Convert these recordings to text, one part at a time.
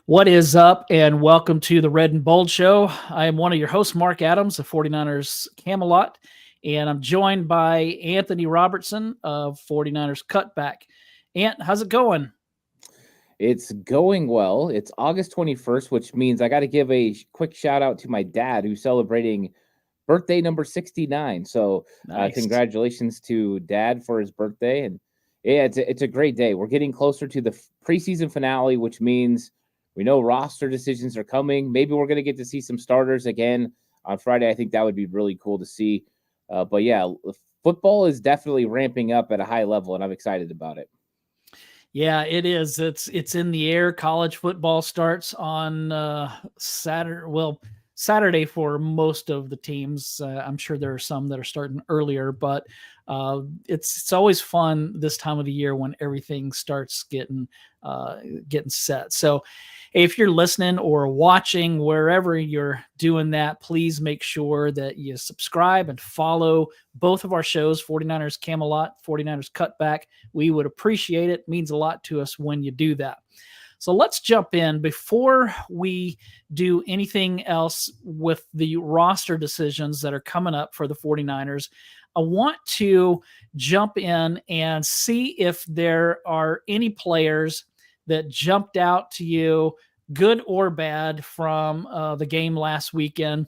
What is up, and welcome to the Red and Bold Show. I am one of your hosts, Marc Adams of 49ers Camelot, and I'm joined by Anthony Robertson of 49ers Cutback. Ant, how's it going? It's going well. It's August 21st, which means I got to give a quick shout out to my dad who's celebrating birthday number 69. So, Nice. congratulations to dad for his birthday. And yeah, it's a great day. We're getting closer to the preseason finale, which means we know roster decisions are coming. Maybe we're going to get to see some starters again on Friday. I think that would be really cool to see. But yeah, football is definitely ramping up at a high level, and I'm excited about it. Yeah, it is. It's in the air. College football starts on Saturday. Well, Saturday for most of the teams. I'm sure there are some that are starting earlier, but it's always fun this time of the year when everything starts getting set. So, if you're listening or watching wherever you're doing that, please make sure that you subscribe and follow both of our shows, 49ers Camelot, 49ers Cutback. We would appreciate it. It means a lot to us when you do that. So let's jump in. Before we do anything else with the roster decisions that are coming up for the 49ers, I want to jump in and see if there are any players that jumped out to you, good or bad, from the game last weekend.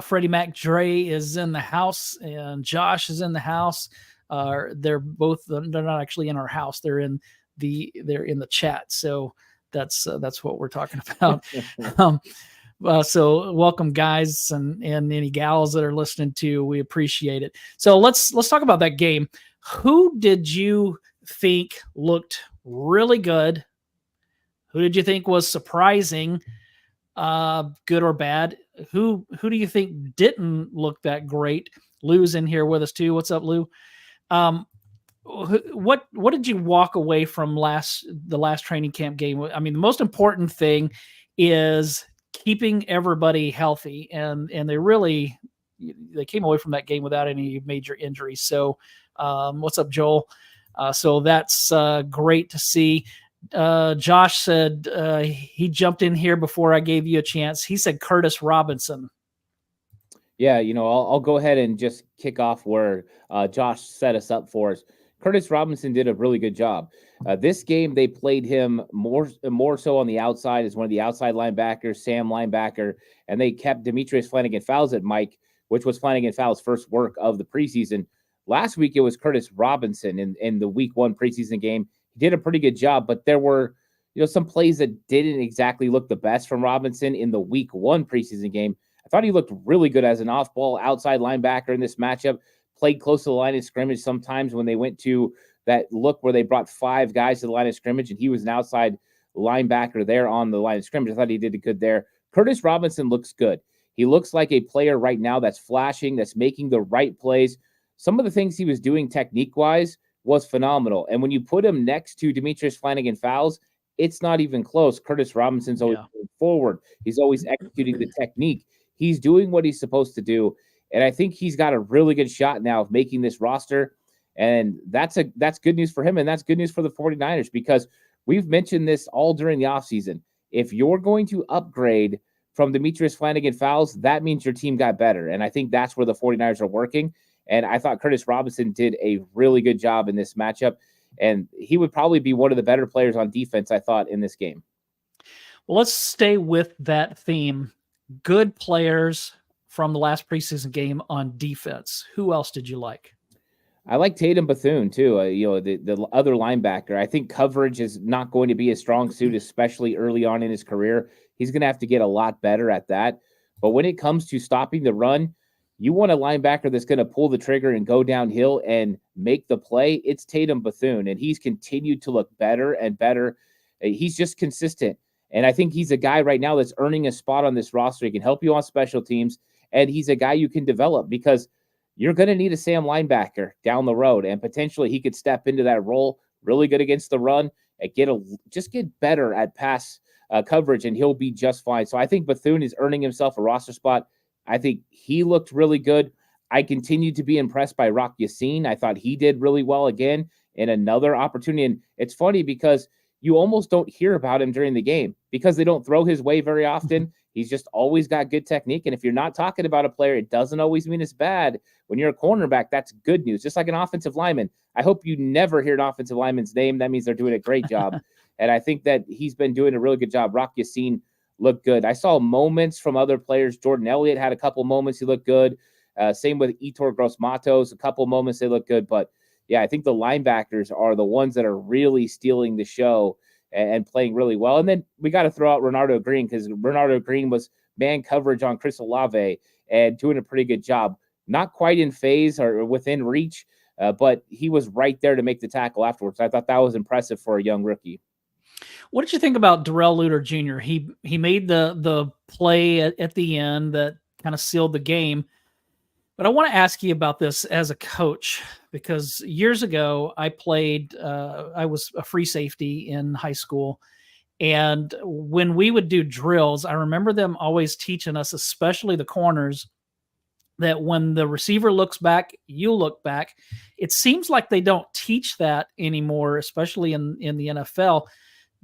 Freddie Mac Dre is in the house, and Josh is in the house. They're not actually in our house. They're in the chat. So that's what we're talking about. So welcome, guys, and any gals that are listening to. We appreciate it. So let's talk about that game. Who did you think looked really good? Who did you think was surprising, good or bad? Who do you think didn't look that great? Lou's in here with us too. What's up, Lou? What did you walk away from the last training camp game? I mean, the most important thing is keeping everybody healthy, and they came away from that game without any major injuries. So, what's up, Joel? So that's great to see. Josh said he jumped in here before I gave you a chance. He said Curtis Robinson. Yeah, I'll go ahead and just kick off where Josh set us up for us. Curtis Robinson did a really good job. This game, they played him more so on the outside as one of the outside linebackers, Sam linebacker, and they kept Demetrius Flannigan-Fowles at Mike, which was Flannigan-Fowles' first work of the preseason. Last week, it was Curtis Robinson in the week one preseason game. He did a pretty good job, but there were some plays that didn't exactly look the best from Robinson in the week one preseason game. I thought he looked really good as an off-ball outside linebacker in this matchup, played close to the line of scrimmage sometimes when they went to that look where they brought five guys to the line of scrimmage, and he was an outside linebacker there on the line of scrimmage. I thought he did good there. Curtis Robinson looks good. He looks like a player right now that's flashing, that's making the right plays. Some of the things he was doing technique-wise was phenomenal. And when you put him next to Demetrius Flannigan-Fowles, it's not even close. Curtis Robinson's always going forward. He's always executing the technique. He's doing what he's supposed to do. And I think he's got a really good shot now of making this roster. And that's good news for him. And that's good news for the 49ers, because we've mentioned this all during the offseason. If you're going to upgrade from Demetrius Flannigan-Fowles, that means your team got better. And I think that's where the 49ers are working. And I thought Curtis Robinson did a really good job in this matchup. And he would probably be one of the better players on defense, I thought, in this game. Well, let's stay with that theme. Good players from the last preseason game on defense. Who else did you like? I like Tatum Bethune, too, the other linebacker. I think coverage is not going to be a strong suit, especially early on in his career. He's going to have to get a lot better at that. But when it comes to stopping the run, you want a linebacker that's going to pull the trigger and go downhill and make the play. It's Tatum Bethune, and he's continued to look better and better. He's just consistent. And I think he's a guy right now that's earning a spot on this roster. He can help you on special teams, and he's a guy you can develop, because you're going to need a Sam linebacker down the road, and potentially he could step into that role, really good against the run, and get better at pass coverage, and he'll be just fine. So I think Bethune is earning himself a roster spot. I think he looked really good. I continue to be impressed by Rock Yassin. I thought he did really well again in another opportunity. And it's funny because you almost don't hear about him during the game because they don't throw his way very often. He's just always got good technique. And if you're not talking about a player, it doesn't always mean it's bad. When you're a cornerback, that's good news. Just like an offensive lineman. I hope you never hear an offensive lineman's name. That means they're doing a great job. And I think that he's been doing a really good job. Rock Ya-Sin looked good. I saw moments from other players. Jordan Elliott had a couple moments. He looked good. Same with Etor Gross-Matos. A couple moments they look good. But, yeah, I think the linebackers are the ones that are really stealing the show and playing really well. And then we got to throw out Renardo Green because Renardo Green was man coverage on Chris Olave and doing a pretty good job. Not quite in phase or within reach, but he was right there to make the tackle afterwards. I thought that was impressive for a young rookie. What did you think about Darrell Luter Jr.? He made the play at the end that kind of sealed the game. But I want to ask you about this as a coach, because years ago I was a free safety in high school. And when we would do drills, I remember them always teaching us, especially the corners, that when the receiver looks back, you look back. It seems like they don't teach that anymore, especially in the NFL.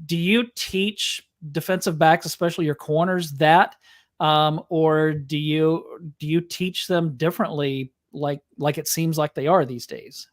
Do you teach defensive backs, especially your corners, that? Or do you teach them differently, like it seems like they are these days?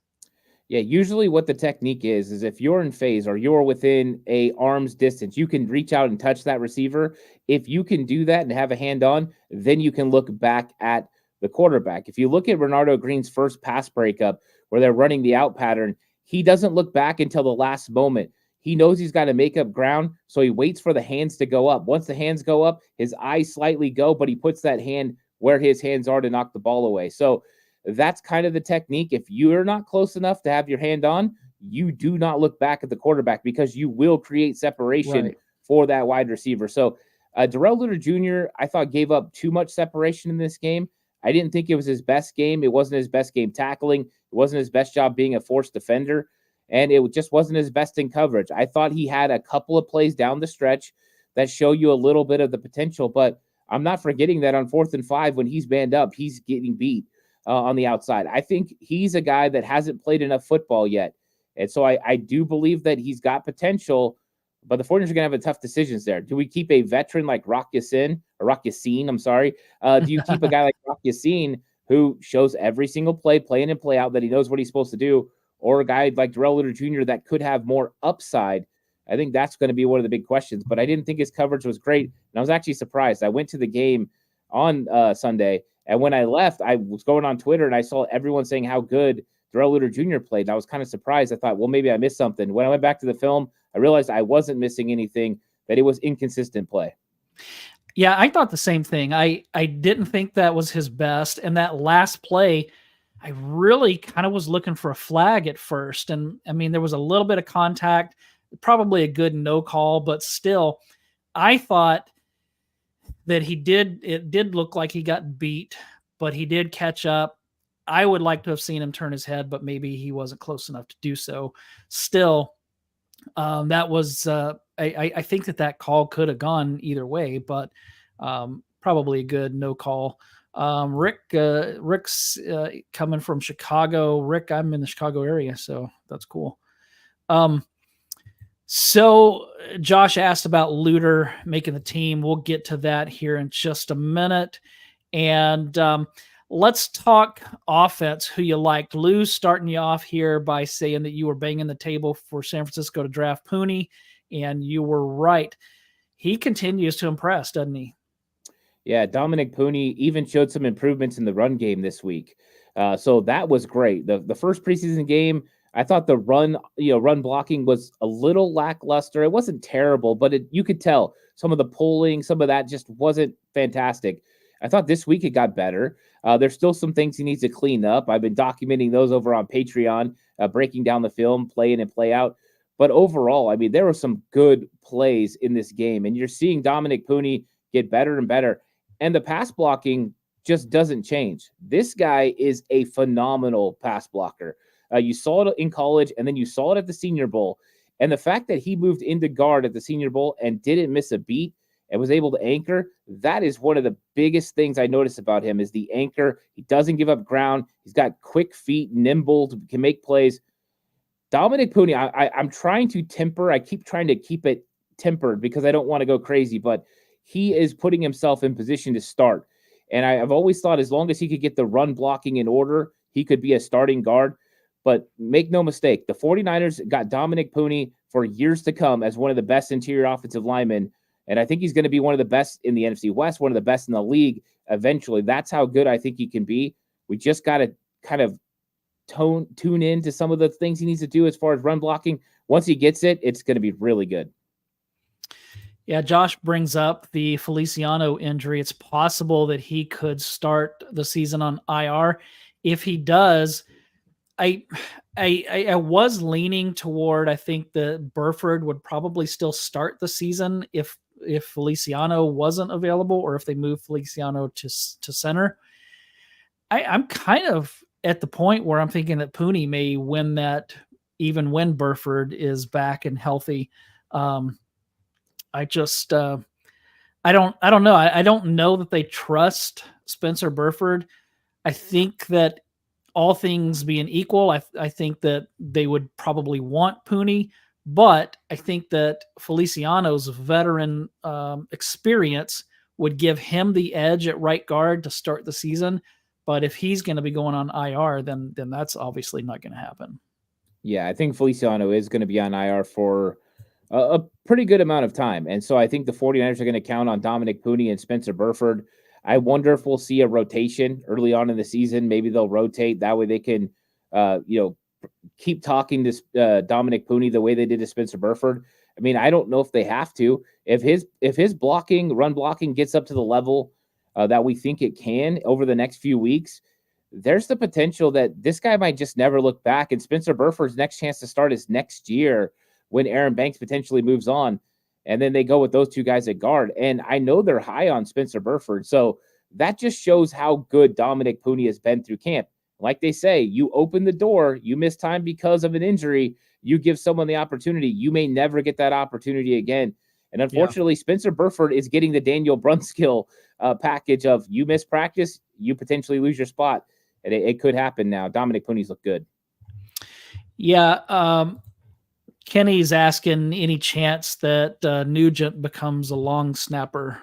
Yeah, usually what the technique is if you're in phase or you're within a arm's distance, you can reach out and touch that receiver. If you can do that and have a hand on, then you can look back at the quarterback. If you look at Renardo Green's first pass breakup where they're running the out pattern, he doesn't look back until the last moment. He knows he's got to make up ground, so he waits for the hands to go up. Once the hands go up, his eyes slightly go, but he puts that hand where his hands are to knock the ball away. So that's kind of the technique. If you're not close enough to have your hand on, you do not look back at the quarterback because you will create separation for that wide receiver. So Darrell Luter Jr., I thought, gave up too much separation in this game. I didn't think it was his best game. It wasn't his best game tackling. It wasn't his best job being a forced defender. And it just wasn't his best in coverage. I thought he had a couple of plays down the stretch that show you a little bit of the potential, but I'm not forgetting that on 4th and 5, when he's banned up, he's getting beat on the outside. I think he's a guy that hasn't played enough football yet. And so I do believe that he's got potential, but the 49ers are going to have tough decisions there. Do we keep a veteran like Rock Ya-Sin? Do you keep a guy like Rock Ya-Sin who shows every single play in and play out, that he knows what he's supposed to do, or a guy like Darrell Luter Jr. that could have more upside? I think that's going to be one of the big questions. But I didn't think his coverage was great, and I was actually surprised. I went to the game on Sunday, and when I left, I was going on Twitter, and I saw everyone saying how good Darrell Luter Jr. played. And I was kind of surprised. I thought, well, maybe I missed something. When I went back to the film, I realized I wasn't missing anything, that it was inconsistent play. Yeah, I thought the same thing. I didn't think that was his best. And that last play, I really kind of was looking for a flag at first. And I mean, there was a little bit of contact, probably a good no call, but still, I thought that it did look like he got beat, but he did catch up. I would like to have seen him turn his head, but maybe he wasn't close enough to do so. Still, that was, I think that call could have gone either way, but probably a good no call. Rick's coming from Chicago. Rick, I'm in the Chicago area, so that's cool. So Josh asked about Luter making the team. We'll get to that here in just a minute. And let's talk offense, who you liked. Lou, starting you off here by saying that you were banging the table for San Francisco to draft Pooney, and you were right. He continues to impress, doesn't he? Yeah, Dominic Pooney even showed some improvements in the run game this week. So that was great. The first preseason game, I thought the run blocking was a little lackluster. It wasn't terrible, but you could tell some of the pulling, some of that just wasn't fantastic. I thought this week it got better. There's still some things he needs to clean up. I've been documenting those over on Patreon, breaking down the film, play in and play out. But overall, I mean, there were some good plays in this game, and you're seeing Dominic Pooney get better and better. And the pass blocking just doesn't change. This guy is a phenomenal pass blocker. You saw it in college, and then you saw it at the Senior Bowl. And the fact that he moved into guard at the Senior Bowl and didn't miss a beat and was able to anchor, that is one of the biggest things I noticed about him, is the anchor. He doesn't give up ground. He's got quick feet, nimble, can make plays. Dominic Pooney, I'm trying to temper. I keep trying to keep it tempered because I don't want to go crazy, but he is putting himself in position to start. And I've always thought as long as he could get the run blocking in order, he could be a starting guard. But make no mistake, the 49ers got Dominic Pooney for years to come as one of the best interior offensive linemen. And I think he's going to be one of the best in the NFC West, one of the best in the league eventually. That's how good I think he can be. We just got to kind of tune in to some of the things he needs to do as far as run blocking. Once he gets it, it's going to be really good. Yeah, Josh brings up the Feliciano injury. It's possible that he could start the season on IR. If he does, I was leaning toward, I think that Burford would probably still start the season if Feliciano wasn't available, or if they move Feliciano to center. I'm kind of at the point where I'm thinking that Pooney may win that even when Burford is back and healthy. I just I don't know. I don't know that they trust Spencer Burford. I think that all things being equal, I think that they would probably want Pooney, but I think that Feliciano's veteran experience would give him the edge at right guard to start the season. But if he's going to be going on IR, then that's obviously not going to happen. Yeah, I think Feliciano is going to be on IR for a pretty good amount of time. And so I think the 49ers are going to count on Dominic Pooney and Spencer Burford. I wonder if we'll see a rotation early on in the season. Maybe they'll rotate. That way they can, keep talking to Dominic Pooney the way they did to Spencer Burford. I mean, I don't know if they have to. If his run blocking gets up to the level that we think it can over the next few weeks, there's the potential that this guy might just never look back. And Spencer Burford's next chance to start is next year when Aaron Banks potentially moves on. And then they go with those two guys at guard. And I know they're high on Spencer Burford. So that just shows how good Dominic Pooney has been through camp. Like they say, you open the door, you miss time because of an injury, you give someone the opportunity. You may never get that opportunity again. And unfortunately, Spencer Burford is getting the Daniel Brunskill package of you miss practice, you potentially lose your spot. And it could happen now. Dominic Pooney's look good. Yeah. Kenny's asking any chance that Nugent becomes a long snapper.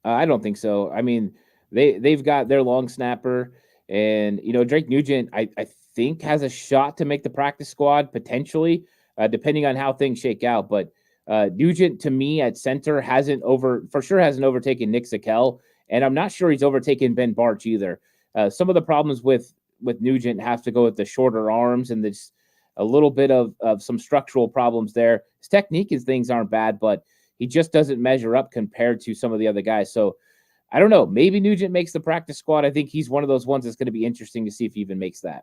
I don't think so. I mean, they've got their long snapper, and Drake Nugent, I think has a shot to make the practice squad potentially, depending on how things shake out. But Nugent, to me, at center hasn't overtaken Nick Zakelj, and I'm not sure he's overtaken Ben Barch either. Some of the problems with Nugent have to go with the shorter arms and this a little bit of some structural problems there. His technique and things aren't bad, but he just doesn't measure up compared to some of the other guys. So I don't know. Maybe Nugent makes the practice squad. I think he's one of those ones that's going to be interesting to see if he even makes that.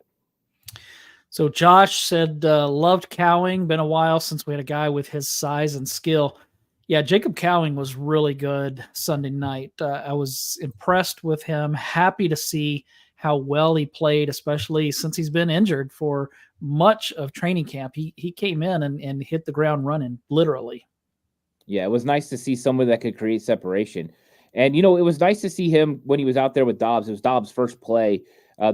So Josh said, loved Cowing. Been a while since we had a guy with his size and skill. Yeah, Jacob Cowing was really good Sunday night. I was impressed with him. Happy to see how well he played, especially since he's been injured for much of training camp. He came in and hit the ground running, literally. Yeah, it was nice to see someone that could create separation. And, it was nice to see him when he was out there with Dobbs. It was Dobbs' first play.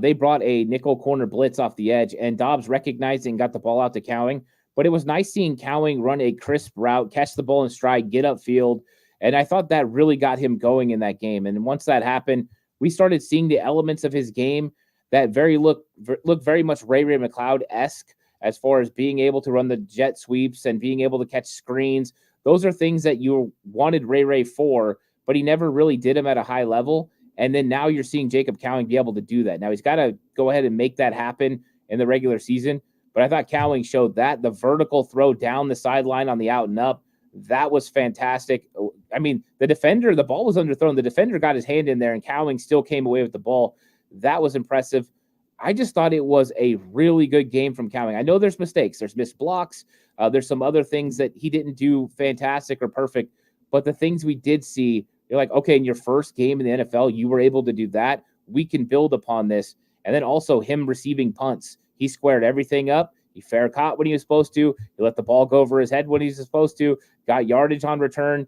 They brought a nickel corner blitz off the edge, and Dobbs recognized and got the ball out to Cowing. But it was nice seeing Cowing run a crisp route, catch the ball in stride, get upfield. And I thought that really got him going in that game. And once that happened, we started seeing the elements of his game that look very much Ray McCloud-esque as far as being able to run the jet sweeps and being able to catch screens. Those are things that you wanted Ray for, but he never really did them at a high level. And then now you're seeing Jacob Cowing be able to do that. Now he's got to go ahead and make that happen in the regular season. But I thought Cowing showed that. The vertical throw down the sideline on the out and up, that was fantastic. I mean, the ball was underthrown. The defender got his hand in there, and Cowing still came away with the ball. That was impressive. I just thought it was a really good game from Cowing. I know there's mistakes. There's missed blocks. There's some other things that he didn't do fantastic or perfect. But the things we did see, you're like, okay, in your first game in the NFL, you were able to do that. We can build upon this. And then also him receiving punts. He squared everything up. He fair caught when he was supposed to. He let the ball go over his head when he was supposed to. Got yardage on return.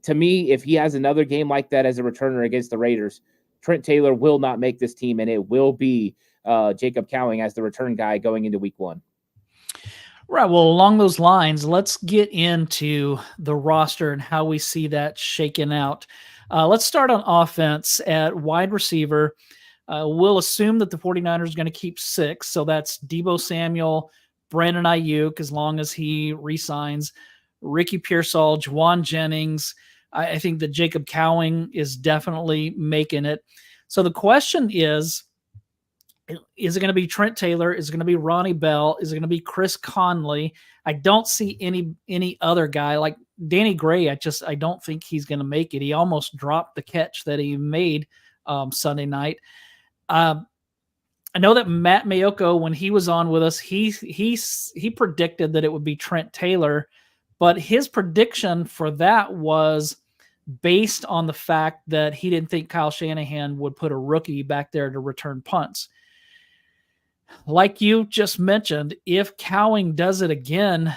To me, if he has another game like that as a returner against the Raiders, Trent Taylor will not make this team, and it will be Jacob Cowing as the return guy going into week 1. Right. Well, along those lines, let's get into the roster and how we see that shaken out. Let's start on offense at wide receiver. We'll assume that the 49ers are going to keep 6. So that's Debo Samuel, Brandon Ayuk, as long as he resigns, Ricky Pearsall, Juwan Jennings. I think that Jacob Cowing is definitely making it. So the question is it going to be Trent Taylor? Is it going to be Ronnie Bell? Is it going to be Chris Conley? I don't see any other guy like Danny Gray. I don't think he's going to make it. He almost dropped the catch that he made Sunday night. I know that Matt Mayoko, when he was on with us, he predicted that it would be Trent Taylor, but his prediction for that was based on the fact that he didn't think Kyle Shanahan would put a rookie back there to return punts. Like you just mentioned, if Cowing does it again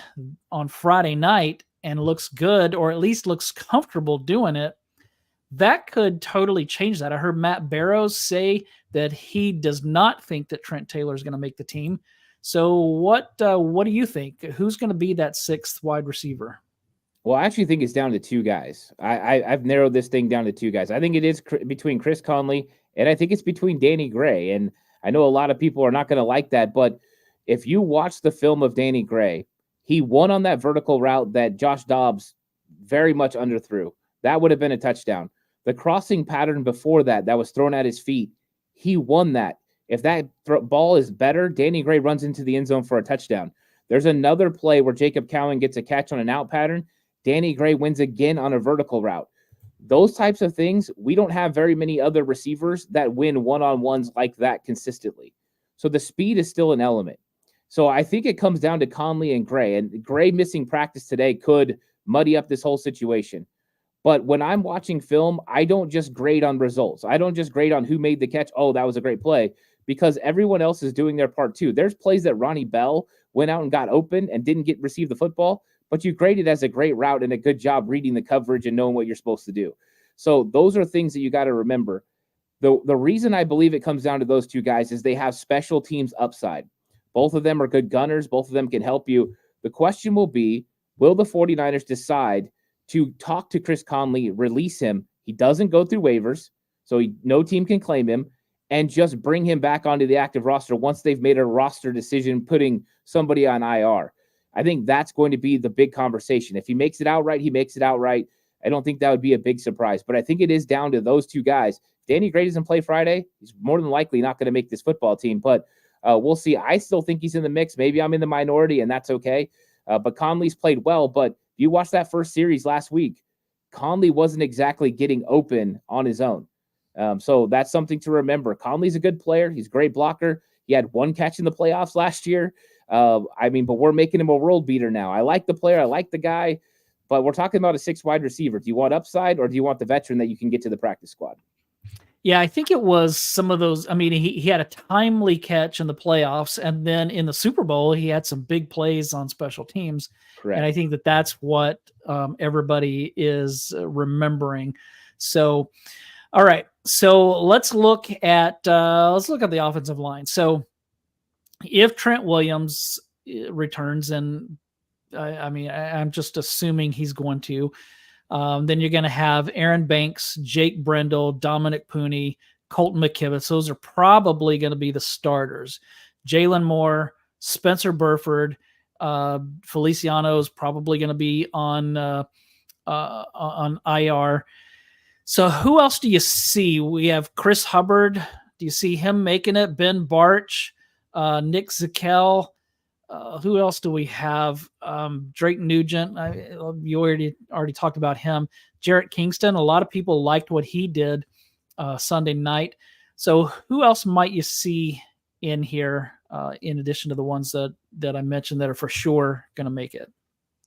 on Friday night and looks good, or at least looks comfortable doing it, that could totally change that. I heard Matt Barrows say that he does not think that Trent Taylor is going to make the team. So what do you think? Who's going to be that 6th wide receiver? Well, I actually think it's down to 2 guys. I've narrowed this thing down to 2 guys. I think it is between Chris Conley, and I think it's between Danny Gray. And I know a lot of people are not going to like that, but if you watch the film of Danny Gray, he won on that vertical route that Josh Dobbs very much underthrew. That would have been a touchdown. The crossing pattern before that was thrown at his feet, he won that. If that ball is better, Danny Gray runs into the end zone for a touchdown. There's another play where Jacob Cowing gets a catch on an out pattern. Danny Gray wins again on a vertical route. Those types of things, we don't have very many other receivers that win one-on-ones like that consistently. So the speed is still an element. So I think it comes down to Conley and Gray. And Gray missing practice today could muddy up this whole situation. But when I'm watching film, I don't just grade on results. I don't just grade on who made the catch. Oh, that was a great play. Because everyone else is doing their part too. There's plays that Ronnie Bell went out and got open and didn't receive the football, but you graded as a great route and a good job reading the coverage and knowing what you're supposed to do. So those are things that you got to remember. The reason I believe it comes down to those 2 guys is they have special teams upside. Both of them are good gunners. Both of them can help you. The question will be, will the 49ers decide to talk to Chris Conley, release him? He doesn't go through waivers, so no team can claim him, and just bring him back onto the active roster once they've made a roster decision putting somebody on IR. I think that's going to be the big conversation. If he makes it outright, he makes it outright. I don't think that would be a big surprise, but I think it is down to those 2 guys. If Danny Gray doesn't play Friday, he's more than likely not going to make this football team, but we'll see. I still think he's in the mix. Maybe I'm in the minority, and that's okay. But Conley's played well, but you watched that first series last week, Conley wasn't exactly getting open on his own. So that's something to remember. Conley's a good player. He's a great blocker. He had 1 catch in the playoffs last year. But we're making him a world beater now. I like the player. I like the guy. But we're talking about a 6 wide receiver. Do you want upside, or do you want the veteran that you can get to the practice squad? Yeah, I think it was some of those. I mean, he had a timely catch in the playoffs, and then in the Super Bowl, he had some big plays on special teams. Correct. And I think that that's what everybody is remembering. So, all right. So let's look at the offensive line. So if Trent Williams returns, and I'm just assuming he's going to, then you're going to have Aaron Banks, Jake Brendel, Dominic Pooney, Colton McKivitz. Those are probably going to be the starters. Jalen Moore, Spencer Burford, Feliciano is probably going to be on IR. So who else do you see? We have Chris Hubbard. Do you see him making it? Ben Barch, Nick Zakel. Who else do we have? Drake Nugent. You already talked about him. Jarrett Kingston. A lot of people liked what he did Sunday night. So who else might you see in here in addition to the ones that I mentioned that are for sure going to make it?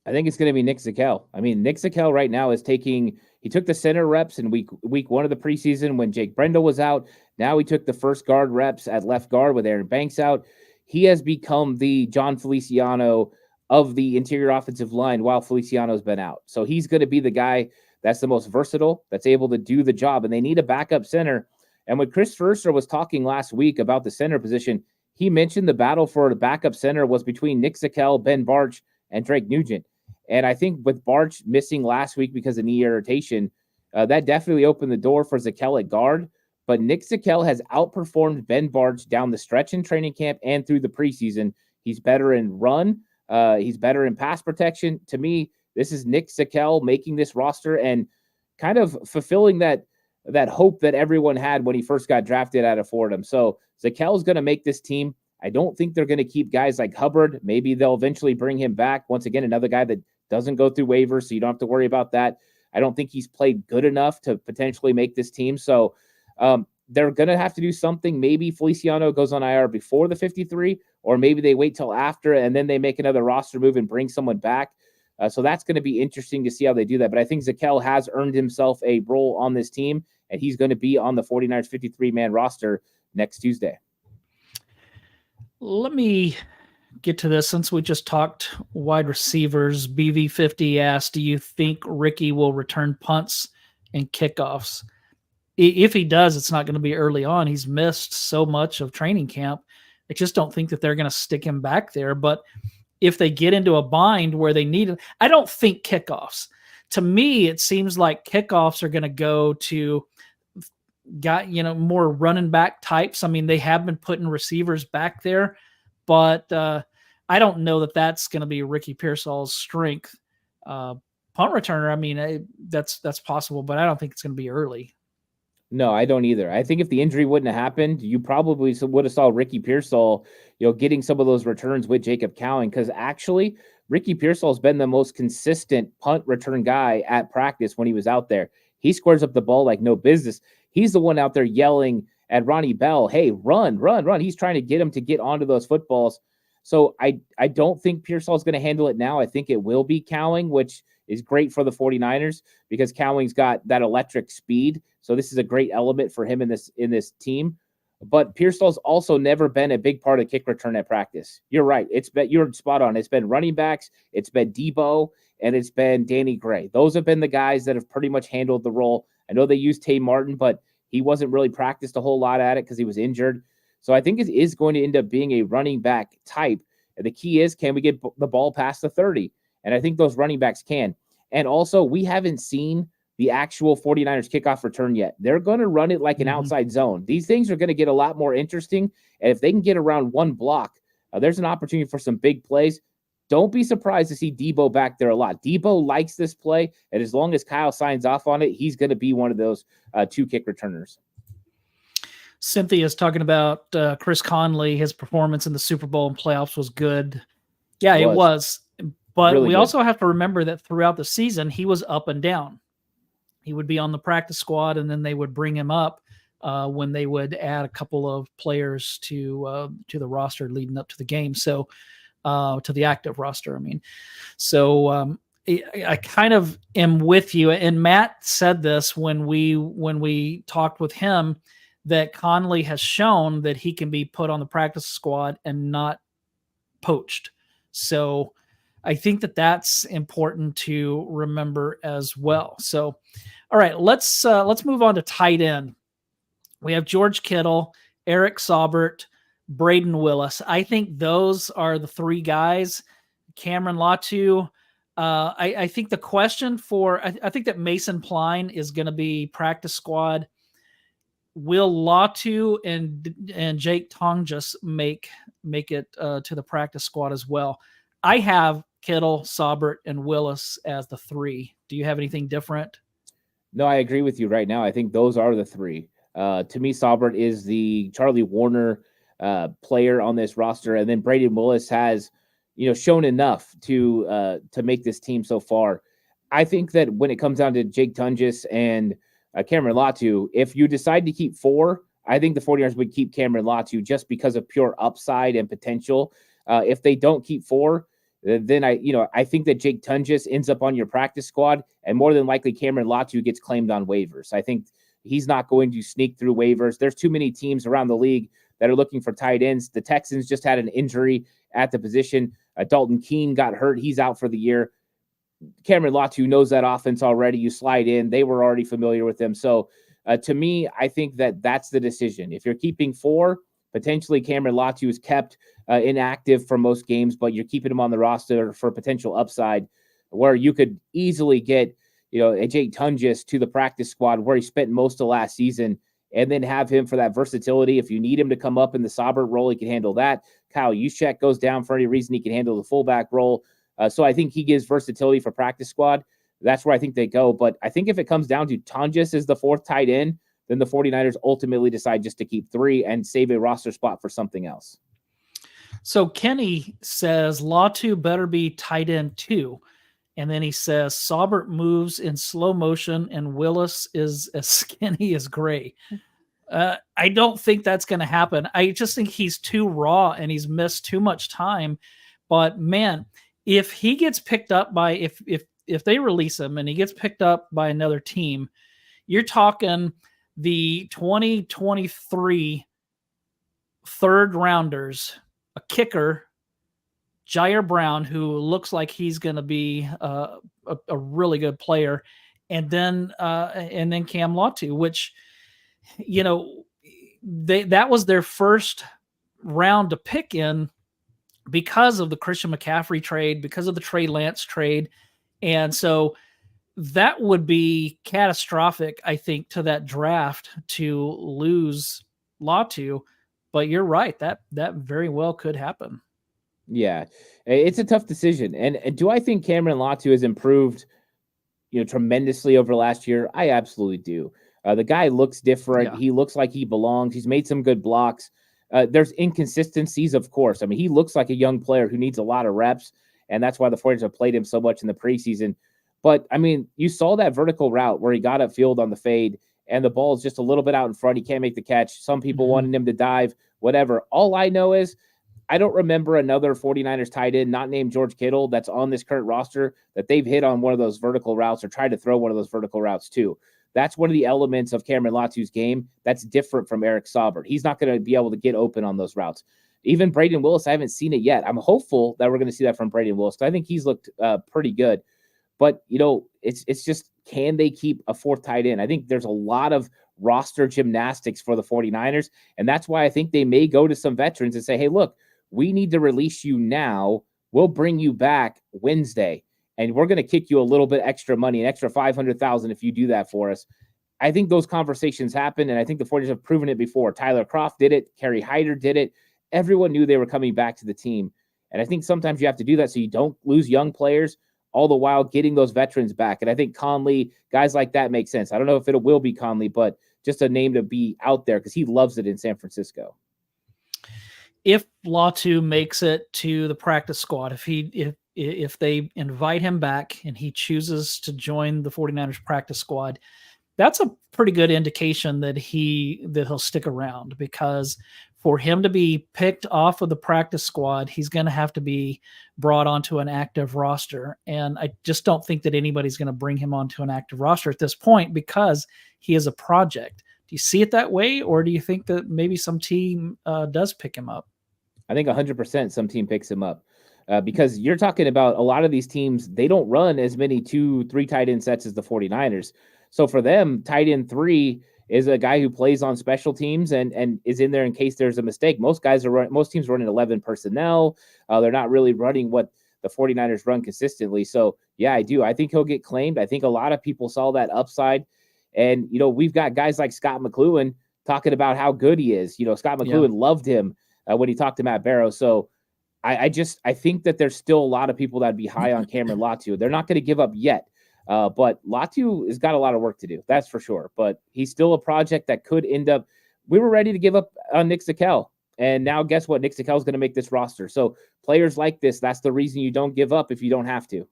I think it's going to be Nick Zakel. I mean, Nick Zakel right now he took the center reps in week 1 of the preseason when Jake Brendel was out. Now he took the first guard reps at left guard with Aaron Banks out. He has become the John Feliciano of the interior offensive line while Feliciano's been out. So he's going to be the guy that's the most versatile, that's able to do the job, and they need a backup center. And when Chris Furster was talking last week about the center position, he mentioned the battle for the backup center was between Nick Zakelj, Ben Bartch, and Drake Nugent. And I think with Bartch missing last week because of knee irritation, that definitely opened the door for Zakelj at guard. But Nick Zakelj has outperformed Ben Bartch down the stretch in training camp and through the preseason. He's better in run. He's better in pass protection. To me, this is Nick Zakelj making this roster and kind of fulfilling that hope that everyone had when he first got drafted out of Fordham. So Zakelj is going to make this team. I don't think they're going to keep guys like Hubbard. Maybe they'll eventually bring him back. Once again, another guy that doesn't go through waivers, so you don't have to worry about that. I don't think he's played good enough to potentially make this team. So they're going to have to do something. Maybe Feliciano goes on IR before the 53, or maybe they wait till after and then they make another roster move and bring someone back. So that's going to be interesting to see how they do that. But I think Zakelj has earned himself a role on this team, and he's going to be on the 49ers 53-man roster next Tuesday. Let me get to this since we just talked wide receivers. BV50 asked, do you think Ricky will return punts and kickoffs? If he does, it's not going to be early on. He's missed so much of training camp. I just don't think that they're going to stick him back there. But if they get into a bind where they need it, I don't think kickoffs. To me, it seems like kickoffs are going to go to more running back types. I mean, they have been putting receivers back there, but I don't know that that's going to be Ricky Pearsall's strength. Punt returner, I mean, that's possible, but I don't think it's going to be early. No, I don't either. I think if the injury wouldn't have happened, you probably would have saw Ricky Pearsall, getting some of those returns with Jacob Cowing, because actually Ricky Pearsall has been the most consistent punt return guy at practice when he was out there. He squares up the ball like no business. He's the one out there yelling at Ronnie Bell, hey, run, run, run. He's trying to get him to get onto those footballs. So I don't think Pearsall is going to handle it now. I think it will be Cowing, which is great for the 49ers because Cowing's got that electric speed. So this is a great element for him in this team. But Pearsall's also never been a big part of kick return at practice. You're right. You're spot on. It's been running backs, it's been Debo, and it's been Danny Gray. Those have been the guys that have pretty much handled the role. I know they used Tay Martin, but he wasn't really practiced a whole lot at it because he was injured. So I think it is going to end up being a running back type. And the key is, can we get the ball past the 30? And I think those running backs can. And also, we haven't seen the actual 49ers kickoff return yet. They're going to run it like an outside zone. These things are going to get a lot more interesting. And if they can get around one block, there's an opportunity for some big plays. Don't be surprised to see Debo back there a lot. Debo likes this play, and as long as Kyle signs off on it, he's going to be one of those two kick returners. Cynthia's talking about Chris Conley. His performance in the Super Bowl and playoffs was good. Yeah, it was. But really we also have to remember that throughout the season, he was up and down. He would be on the practice squad, and then they would bring him up when they would add a couple of players to the roster leading up to the game. So to the active roster, I mean. So I kind of am with you. And Matt said this when we talked with him, that Conley has shown that he can be put on the practice squad and not poached. So I think that that's important to remember as well. So, all right, let's move on to tight end. We have George Kittle, Eric Saubert, Braden Willis. I think those are the three guys. Cameron Latu. I think the question I think that Mason Pline is going to be practice squad. Will Latu and Jake Tonjes make it to the practice squad as well? I have Kittle, Saubert, and Willis as the three. Do you have anything different? No, I agree with you right now. I think those are the three. To me, Saubert is the Charlie Warner player on this roster, and then Braden Willis has, shown enough to make this team so far. I think that when it comes down to Jake Tonjes and Cameron Latu, if you decide to keep four, I think the 49ers would keep Cameron Latu just because of pure upside and potential. If they don't keep four, then I think that Jake Tonjes ends up on your practice squad, and more than likely Cameron Latu gets claimed on waivers. I think he's not going to sneak through waivers. There's too many teams around the league that are looking for tight ends. The Texans just had an injury at the position. Dalton Keene got hurt. He's out for the year. Cameron Latu knows that offense already. You slide in. They were already familiar with them. So to me, I think that that's the decision. If you're keeping four, Potentially Cameron Latu is kept inactive for most games, but you're keeping him on the roster for potential upside where you could easily get, Jake Tungis to the practice squad where he spent most of last season and then have him for that versatility. If you need him to come up in the Saubert role, he can handle that. Kyle Juszczyk goes down for any reason, he can handle the fullback role. So I think he gives versatility for practice squad. That's where I think they go. But I think if it comes down to Tungis as the fourth tight end, then the 49ers ultimately decide just to keep 3 and save a roster spot for something else. So Kenny says Latu better be tight end 2. And then he says Saubert moves in slow motion and Willis is as skinny as Gray. I don't think that's going to happen. I just think he's too raw and he's missed too much time. But man, if he gets picked up by if they release him and he gets picked up by another team, you're talking the 2023 third rounders, a kicker, Jair Brown, who looks like he's going to be a really good player, and then Cam Latu, which that was their first round to pick in because of the Christian McCaffrey trade, because of the Trey Lance trade, and so that would be catastrophic, I think, to that draft to lose Latu. But you're right, that very well could happen. Yeah, it's a tough decision. And do I think Cameron Latu has improved, tremendously over last year? I absolutely do. The guy looks different. Yeah. He looks like he belongs. He's made some good blocks. There's inconsistencies, of course. I mean, he looks like a young player who needs a lot of reps, and that's why the 49ers have played him so much in the preseason. But, I mean, you saw that vertical route where he got upfield on the fade, and the ball is just a little bit out in front. He can't make the catch. Some people wanted him to dive, whatever. All I know is I don't remember another 49ers tight end not named George Kittle that's on this current roster that they've hit on one of those vertical routes or tried to throw one of those vertical routes too. That's one of the elements of Cameron Latu's game that's different from Eric Saubert. He's not going to be able to get open on those routes. Even Braden Willis, I haven't seen it yet. I'm hopeful that we're going to see that from Braden Willis. I think he's looked pretty good. But, it's just, can they keep a fourth tight end? I think there's a lot of roster gymnastics for the 49ers, and that's why I think they may go to some veterans and say, hey, look, we need to release you now. We'll bring you back Wednesday, and we're going to kick you a little bit extra money, an extra $500,000 if you do that for us. I think those conversations happen, and I think the 49ers have proven it before. Tyler Kroft did it. Kerry Hyder did it. Everyone knew they were coming back to the team, and I think sometimes you have to do that so you don't lose young players, all the while getting those veterans back. And I think Conley, guys like that make sense. I don't know if it will be Conley, but just a name to be out there because he loves it in San Francisco. If Latu makes it to the practice squad, if they invite him back and he chooses to join the 49ers practice squad, that's a pretty good indication that he'll stick around, because for him to be picked off of the practice squad, he's going to have to be brought onto an active roster. And I just don't think that anybody's going to bring him onto an active roster at this point because he is a project. Do you see it that way, or do you think that maybe some team does pick him up? I think 100% some team picks him up because you're talking about a lot of these teams, they don't run as many 2-3 tight end sets as the 49ers. So for them, tight end 3 is a guy who plays on special teams and is in there in case there's a mistake. Most teams running 11 personnel. They're not really running what the 49ers run consistently. So yeah, I do. I think he'll get claimed. I think a lot of people saw that upside. And, we've got guys like Scott McCloughan talking about how good he is. Scott McCloughan loved him when he talked to Matt Barrow. So I think that there's still a lot of people that'd be high on Cameron Latu. They're not going to give up yet. But Latu has got a lot of work to do. That's for sure. But he's still a project that could end up. We were ready to give up on Nick Zakelj. And now guess what? Nick Zakelj is going to make this roster. So players like this, that's the reason you don't give up if you don't have to.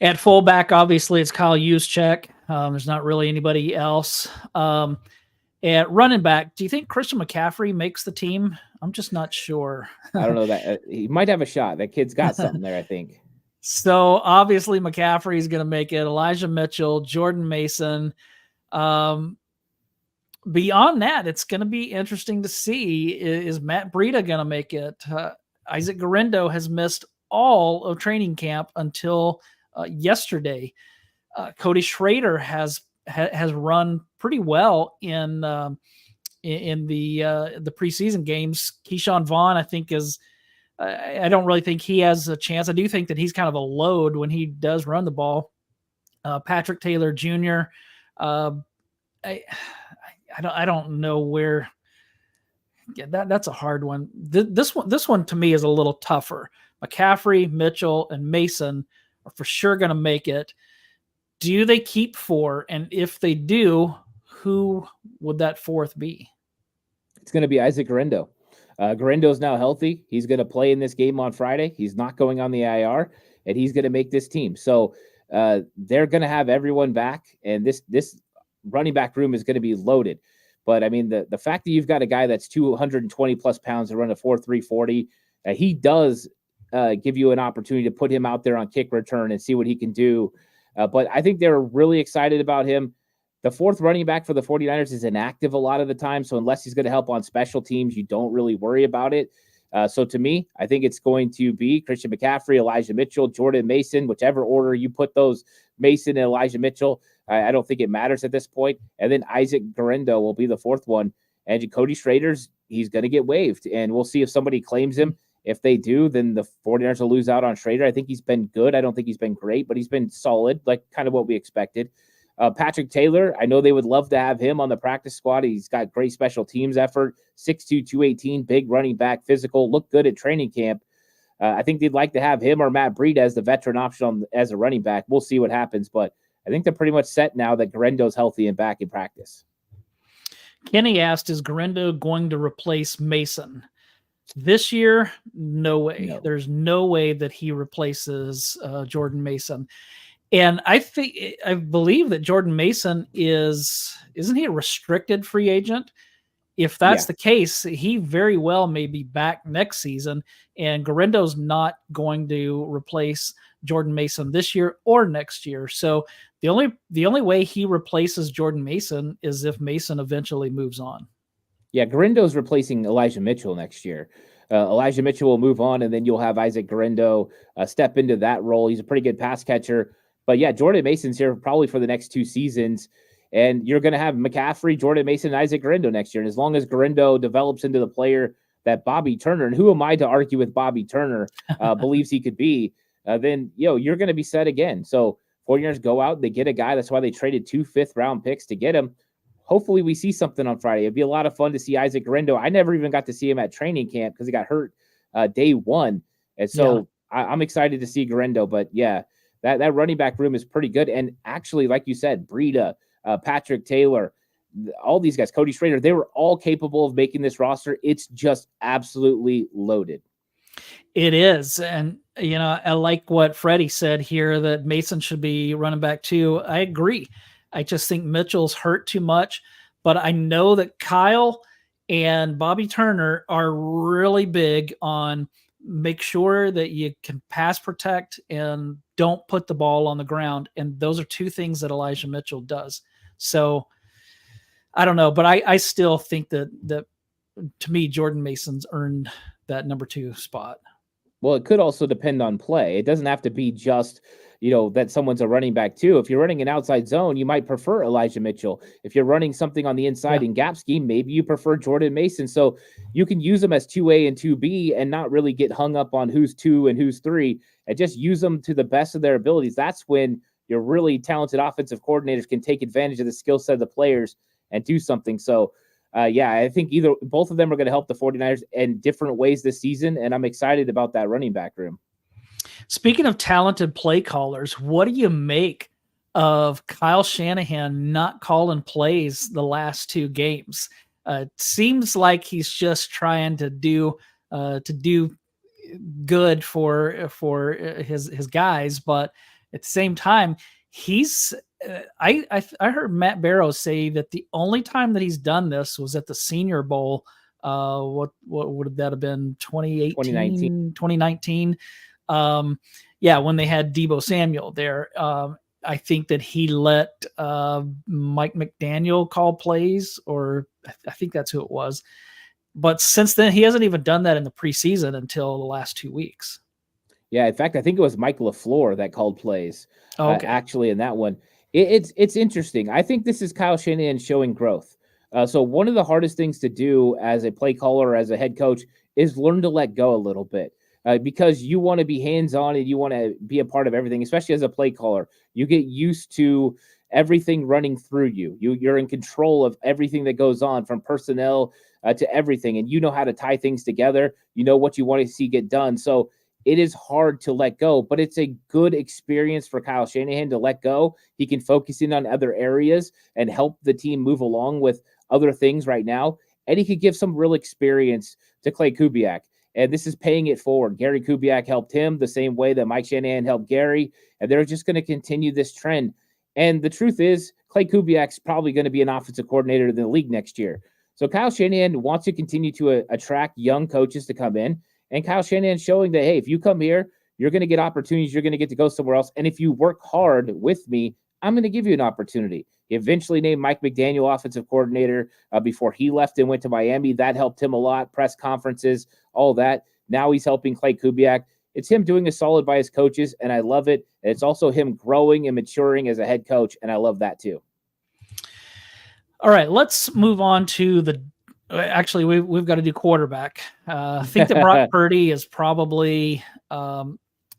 At fullback, obviously, it's Kyle Juszczyk. There's not really anybody else. At running back, do you think Christian McCaffrey makes the team? I'm just not sure. I don't know that. He might have a shot. That kid's got something there, I think. So obviously McCaffrey is going to make it. Elijah Mitchell, Jordan Mason. Beyond that, it's going to be interesting to see, is Matt Breida going to make it? Isaac Guerrero has missed all of training camp until yesterday. Cody Schrader has run pretty well in in the preseason games. Keyshawn Vaughn, I think, is I don't really think he has a chance. I do think that he's kind of a load when he does run the ball. Patrick Taylor Jr. I don't know where. Yeah, that's a hard one. This one to me is a little tougher. McCaffrey, Mitchell, and Mason are for sure going to make it. Do they keep 4? And if they do, who would that 4th be? It's going to be Isaac Guerendo. Guerendo's now healthy. He's going to play in this game on Friday. He's not going on the IR, and he's going to make this team. So they're going to have everyone back, and this running back room is going to be loaded. But I mean, the fact that you've got a guy that's 220 plus pounds to run a 4.3 40, he does give you an opportunity to put him out there on kick return and see what he can do. But I think they're really excited about him. The 4th running back for the 49ers is inactive a lot of the time. So unless he's going to help on special teams, you don't really worry about it. So to me, I think it's going to be Christian McCaffrey, Elijah Mitchell, Jordan Mason, whichever order you put those, Mason and Elijah Mitchell. I don't think it matters at this point. And then Isaac Guerendo will be the 4th one. And Cody Schrader's, he's going to get waived. And we'll see if somebody claims him. If they do, then the 49ers will lose out on Schrader. I think he's been good. I don't think he's been great, but he's been solid, like kind of what we expected. Patrick Taylor, I know they would love to have him on the practice squad. He's got great special teams effort, 6'2", 218, big running back, physical, looked good at training camp. I think they'd like to have him or Matt Breida as the veteran option as a running back. We'll see what happens, but I think they're pretty much set now that Guerendo's healthy and back in practice. Kenny asked, is Guerendo going to replace Mason? This year, no way. No. There's no way that he replaces Jordan Mason. And I believe that Jordan Mason isn't he a restricted free agent? If that's the case, he very well may be back next season, and Guerendo's not going to replace Jordan Mason this year or next year. So the only way he replaces Jordan Mason is if Mason eventually moves on. Yeah, Guerendo's replacing Elijah Mitchell next year. Elijah Mitchell will move on, and then you'll have Isaac Guerendo step into that role. He's a pretty good pass catcher. But yeah, Jordan Mason's here probably for the next 2 seasons. And you're going to have McCaffrey, Jordan Mason, and Isaac Guerendo next year. And as long as Guerendo develops into the player that Bobby Turner, and who am I to argue with Bobby Turner, believes he could be, then you're going to be set again. So 49ers go out, they get a guy. That's why they traded 2 5th-round picks to get him. Hopefully we see something on Friday. It'd be a lot of fun to see Isaac Guerendo. I never even got to see him at training camp because he got hurt day 1. And so I'm excited to see Guerendo. But yeah, that running back room is pretty good. And actually, like you said, Breida, Patrick Taylor, all these guys, Cody Schrader, they were all capable of making this roster. It's just absolutely loaded. It is. And, I like what Freddie said here, that Mason should be running back too. I agree. I just think Mitchell's hurt too much, but I know that Kyle and Bobby Turner are really big on make sure that you can pass protect and don't put the ball on the ground. And those are 2 things that Elijah Mitchell does. So I don't know, but I still think that to me, Jordan Mason's earned that number 2 spot. Well, it could also depend on play. It doesn't have to be just, that someone's a running back too. If you're running an outside zone, you might prefer Elijah Mitchell. If you're running something on the inside in gap scheme, maybe you prefer Jordan Mason. So you can use them as 2A and 2B and not really get hung up on who's 2 and who's 3, and just use them to the best of their abilities. That's when your really talented offensive coordinators can take advantage of the skill set of the players and do something. So I think both of them are going to help the 49ers in different ways this season, and I'm excited about that running back room. Speaking of talented play callers, what do you make of Kyle Shanahan not calling plays the last 2 games? It seems like he's just trying to do good for his guys, but at the same time, he's. I heard Matt Barrow say that the only time that he's done this was at the Senior Bowl. What would that have been? 2019. When they had Deebo Samuel there. I think that he let Mike McDaniel call plays, or I think that's who it was. But since then, he hasn't even done that in the preseason until the last 2 weeks. Yeah, in fact, I think it was Mike LaFleur that called plays. Actually, in that one. It's interesting. I think this is Kyle Shanahan showing growth. So one of the hardest things to do as a play caller, as a head coach, is learn to let go a little bit. Because you want to be hands-on and you want to be a part of everything, especially as a play caller. You get used to everything running through you. You're in control of everything that goes on, from personnel to everything, and you know how to tie things together. You know what you want to see get done. So it is hard to let go, but it's a good experience for Kyle Shanahan to let go. He can focus in on other areas and help the team move along with other things right now. And he could give some real experience to Clay Kubiak. And this is paying it forward. Gary Kubiak helped him the same way that Mike Shanahan helped Gary. And they're just going to continue this trend. And the truth is, Clay Kubiak's probably going to be an offensive coordinator in the league next year. So Kyle Shanahan wants to continue to attract young coaches to come in. And Kyle Shanahan's showing that, hey, if you come here, you're going to get opportunities. You're going to get to go somewhere else. And if you work hard with me, I'm going to give you an opportunity. He eventually named Mike McDaniel offensive coordinator before he left and went to Miami. That helped him a lot. Press conferences, all that. Now he's helping Clay Kubiak. It's him doing a solid by his coaches, and I love it. And it's also him growing and maturing as a head coach, and I love that too. All right, let's move on to the – actually, we've got to do quarterback. I think that Brock Purdy is probably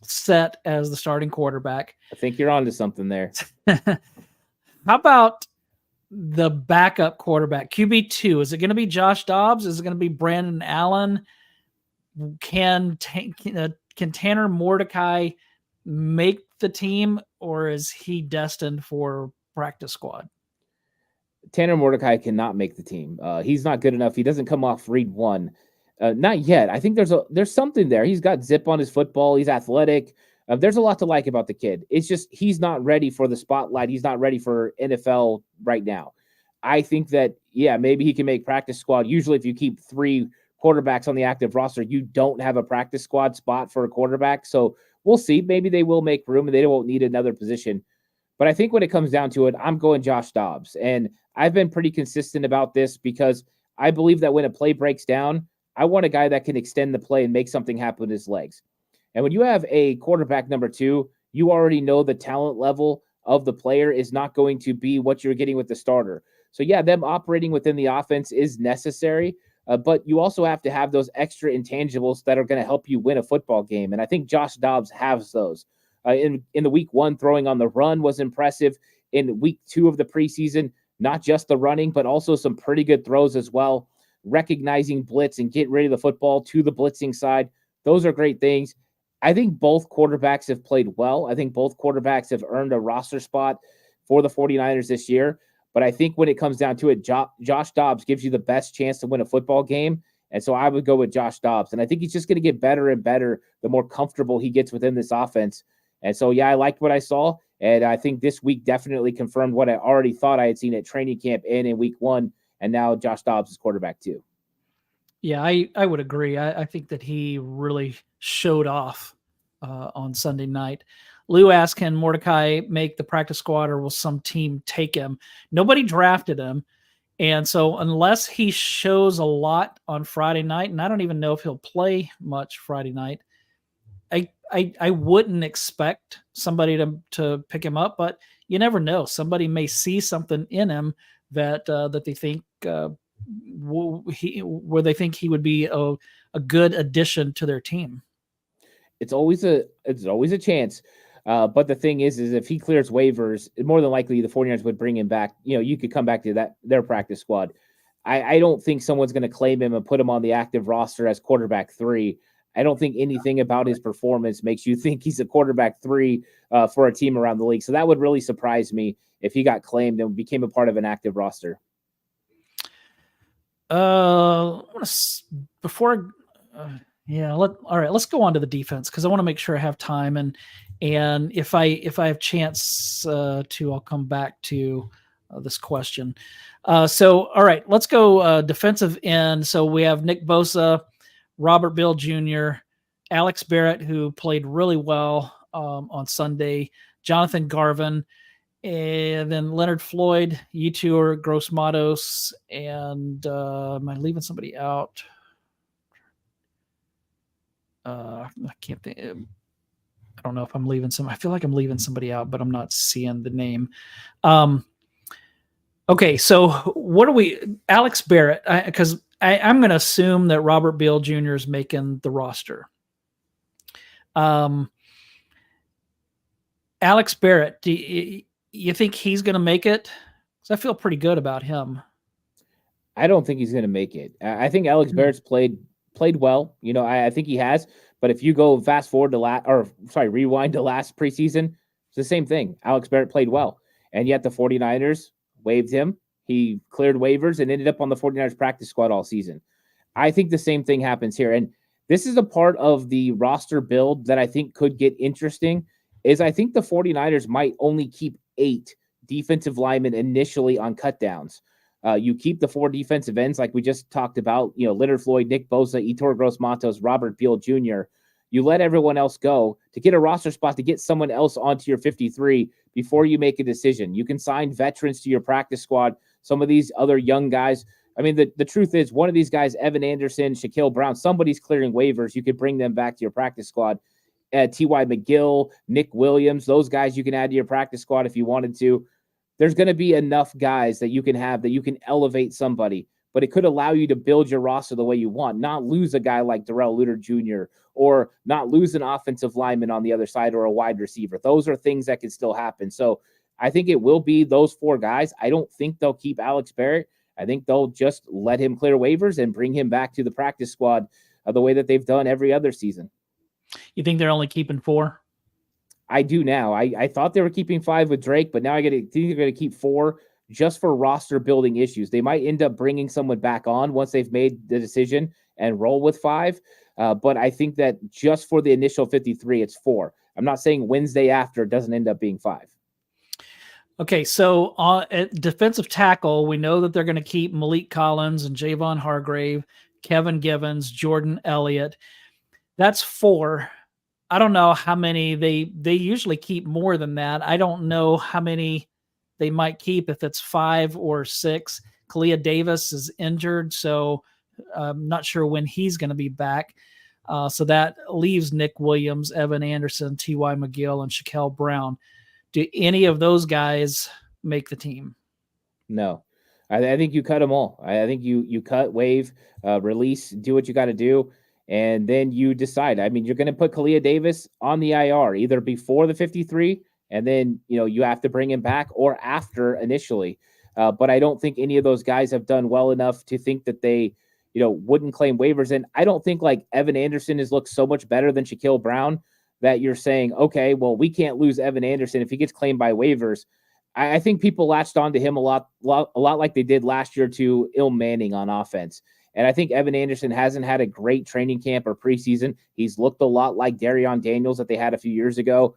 set as the starting quarterback. I think you're on to something there. How about the backup quarterback, QB2? Is it going to be Josh Dobbs? Is it going to be Brandon Allen? Can Tanner Mordecai make the team, or is he destined for practice squad? Tanner Mordecai cannot make the team. He's not good enough. He doesn't come off read one. Not yet. I think there's something there. He's got zip on his football. He's athletic. There's a lot to like about the kid. It's just he's not ready for the spotlight. He's not ready for NFL right now. I think that, yeah, maybe he can make practice squad. Usually if you keep 3 quarterbacks on the active roster, you don't have a practice squad spot for a quarterback. So we'll see. Maybe they will make room and they won't need another position. But I think when it comes down to it, I'm going Josh Dobbs. And I've been pretty consistent about this because I believe that when a play breaks down, I want a guy that can extend the play and make something happen with his legs. And when you have a quarterback number 2, you already know the talent level of the player is not going to be what you're getting with the starter. So, yeah, them operating within the offense is necessary, but you also have to have those extra intangibles that are going to help you win a football game. And I think Josh Dobbs has those. In the week 1, throwing on the run was impressive. In week 2 of the preseason, not just the running, but also some pretty good throws as well. Recognizing blitz and getting rid of the football to the blitzing side. Those are great things. I think both quarterbacks have played well. I think both quarterbacks have earned a roster spot for the 49ers this year. But I think when it comes down to it, Josh Dobbs gives you the best chance to win a football game. And so I would go with Josh Dobbs. And I think he's just going to get better and better the more comfortable he gets within this offense. And so, yeah, I liked what I saw. And I think this week definitely confirmed what I already thought I had seen at training camp and in week 1. And now Josh Dobbs is quarterback too. Yeah, I would agree. I think that he really showed off on Sunday night. Lou asked, can Mordecai make the practice squad or will some team take him? Nobody drafted him. And so unless he shows a lot on Friday night, and I don't even know if he'll play much Friday night, I wouldn't expect somebody to pick him up, but you never know. Somebody may see something in him that they think where they think he would be a good addition to their team. It's always a chance. But the thing is if he clears waivers, more than likely the 49ers would bring him back. You know, you could come back to their practice squad. I don't think someone's going to claim him and put him on the active roster as quarterback 3. I don't think anything about his performance makes you think he's a quarterback 3 for a team around the league. So that would really surprise me if he got claimed and became a part of an active roster. All right, let's go on to the defense because I want to make sure I have time, and if I have chance to, I'll come back to this question. So all right, let's go defensive end. So we have Nick Bosa, Robert Bill Jr., Alex Barrett, who played really well on Sunday, Jonathan Garvin, and then Leonard Floyd, Yetur, Gross Matos, and am I leaving somebody out? I can't think. I don't know if I'm leaving some. I feel like I'm leaving somebody out, but I'm not seeing the name. Okay, so what do we Alex Barrett? Because I'm going to assume that Robert Beal Jr. is making the roster. Alex Barrett, do you think he's going to make it? Because I feel pretty good about him. I don't think he's going to make it. I think Alex Barrett's played well. I think he has. But if you go fast forward to rewind to last preseason, it's the same thing. Alex Barrett played well. And yet the 49ers waived him. He cleared waivers and ended up on the 49ers practice squad all season. I think the same thing happens here. And this is a part of the roster build that I think could get interesting, is I think the 49ers might only keep 8 defensive linemen initially on cutdowns. You keep the 4 defensive ends like we just talked about, Leonard Floyd, Nick Bosa, Ettore Gross-Matos, Robert Beal Jr. You let everyone else go to get a roster spot, to get someone else onto your 53 before you make a decision. You can sign veterans to your practice squad, some of these other young guys. I mean, the truth is, one of these guys, Evan Anderson, Shaquille Brown, somebody's clearing waivers. You could bring them back to your practice squad. T.Y. McGill, Nick Williams, those guys you can add to your practice squad if you wanted to. There's going to be enough guys that you can have that you can elevate somebody, but it could allow you to build your roster the way you want, not lose a guy like Darrell Luter Jr. or not lose an offensive lineman on the other side or a wide receiver. Those are things that can still happen. So I think it will be those 4 guys. I don't think they'll keep Alex Barrett. I think they'll just let him clear waivers and bring him back to the practice squad the way that they've done every other season. You think they're only keeping 4? I do now. I thought they were keeping 5 with Drake, but now I think they're going to keep 4 just for roster building issues. They might end up bringing someone back on once they've made the decision and roll with 5. But I think that just for the initial 53, it's 4. I'm not saying Wednesday after doesn't end up being 5. Okay, so at defensive tackle, we know that they're going to keep Malik Collins and Javon Hargrave, Kevin Givens, Jordan Elliott. That's 4. I don't know how many they usually keep more than that. I don't know how many they might keep, if it's 5 or 6. Kalia Davis is injured, so I'm not sure when he's going to be back. So that leaves Nick Williams, Evan Anderson, T.Y. McGill, and Shaquille Brown. Do any of those guys make the team? No. I think you cut them all. I think you cut, waive, release, do what you got to do. And then you decide. I mean, you're going to put Kalia Davis on the IR either before the 53, and then you have to bring him back, or after initially. But I don't think any of those guys have done well enough to think that they, wouldn't claim waivers. And I don't think like Evan Anderson has looked so much better than Shaquille Brown that you're saying, okay, well, we can't lose Evan Anderson if he gets claimed by waivers. I think people latched onto him a lot like they did last year to Il Manning on offense. And I think Evan Anderson hasn't had a great training camp or preseason. He's looked a lot like Darion Daniels that they had a few years ago.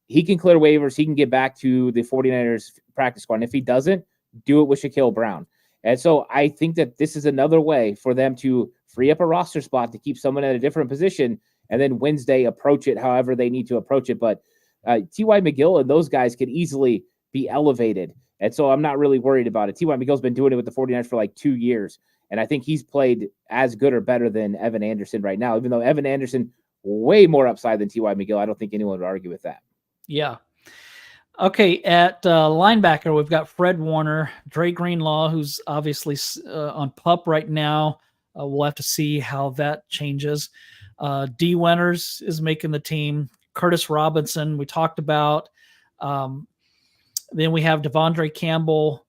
He can clear waivers. He can get back to the 49ers practice squad. And if he doesn't, do it with Shaquille Brown. And so I think that this is another way for them to free up a roster spot to keep someone at a different position, and then Wednesday approach it however they need to approach it. But T.Y. McGill and those guys could easily be elevated. And so I'm not really worried about it. T.Y. McGill's been doing it with the 49ers for like 2 years. And I think he's played as good or better than Evan Anderson right now, even though Evan Anderson way more upside than T.Y. McGill. I don't think anyone would argue with that. Yeah. Okay, at linebacker, we've got Fred Warner, Dre Greenlaw, who's obviously on PUP right now. We'll have to see how that changes. D. Winters is making the team. Curtis Robinson, we talked about. Then we have Devondre Campbell,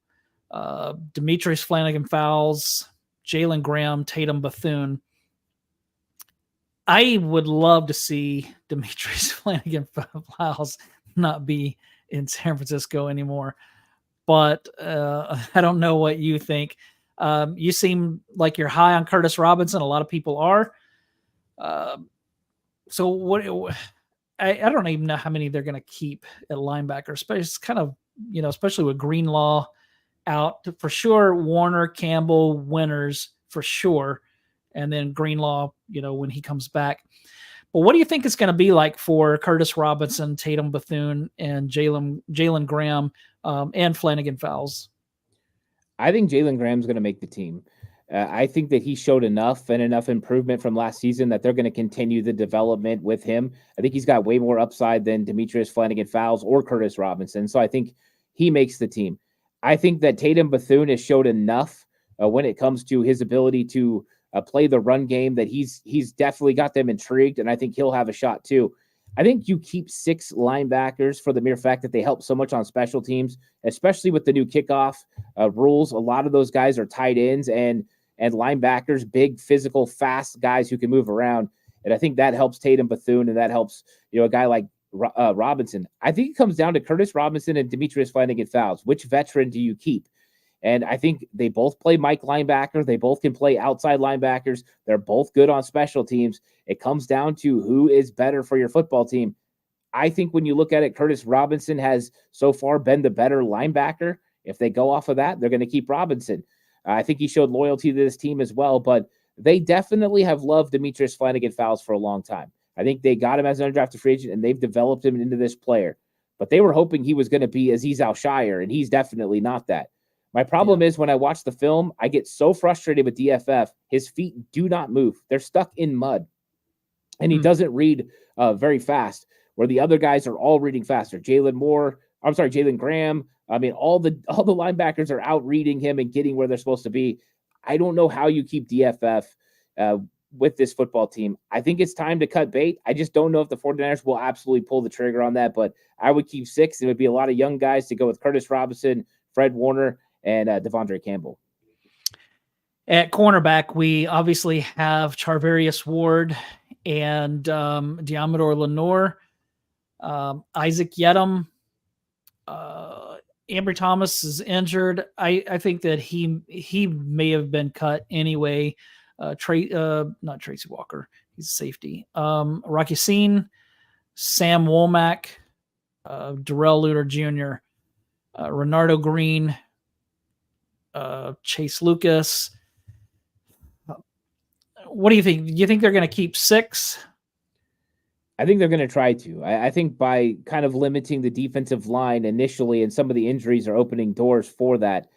Demetrius Flanagan-Fowles, Jalen Graham, Tatum Bethune. I would love to see Demetrius Flanagan-Fowles not be in San Francisco anymore, but I don't know what you think. You seem like you're high on Curtis Robinson. A lot of people are. So what? I don't even know how many they're going to keep at linebacker. But it's kind of, especially with Greenlaw out for sure. Warner, Campbell, Winters for sure, and then Greenlaw, when he comes back. But what do you think it's going to be like for Curtis Robinson, Tatum Bethune, and Jalen Graham and Flanagan-Fowles? I think Jalen Graham's going to make the team. I think that he showed enough improvement from last season that they're going to continue the development with him. I think he's got way more upside than Demetrius Flanagan-Fowles or Curtis Robinson. So I think he makes the team. I think that Tatum Bethune has showed enough when it comes to his ability to play the run game that he's definitely got them intrigued, and I think he'll have a shot too. I think you keep 6 linebackers for the mere fact that they help so much on special teams, especially with the new kickoff rules. A lot of those guys are tight ends and linebackers, big, physical, fast guys who can move around, and I think that helps Tatum Bethune, and that helps a guy like Robinson. I think it comes down to Curtis Robinson and Demetrius Flanagan-Fowles. Which veteran do you keep? And I think they both play Mike linebacker. They both can play outside linebackers. They're both good on special teams. It comes down to who is better for your football team. I think when you look at it, Curtis Robinson has so far been the better linebacker. If they go off of that, they're going to keep Robinson. I think he showed loyalty to this team as well, but they definitely have loved Demetrius Flanagan-Fowles for a long time. I think they got him as an undrafted free agent, and they've developed him into this player. But they were hoping he was going to be Azeez Al-Shire, and he's definitely not that. My problem is when I watch the film, I get so frustrated with DFF. His feet do not move. They're stuck in mud. And he doesn't read very fast, where the other guys are all reading faster. Jalen Graham. I mean, all the linebackers are out reading him and getting where they're supposed to be. I don't know how you keep DFF with this football team. I think it's time to cut bait. I just don't know if the 49ers will absolutely pull the trigger on that, but I would keep 6. It would be a lot of young guys to go with Curtis Robinson, Fred Warner, and Devondre Campbell. At cornerback, we obviously have Charvarius Ward and Diamador Lenore, Isaac Yedem. Ambry Thomas is injured. I think that he may have been cut anyway. Not Tracy Walker. He's a safety. Rocky Scene, Sam Womack, Darrell Luter Jr., Renardo Green, Chase Lucas. What do you think? Do you think they're going to keep 6? I think they're going to try to. I think by kind of limiting the defensive line initially, and some of the injuries are opening doors for that.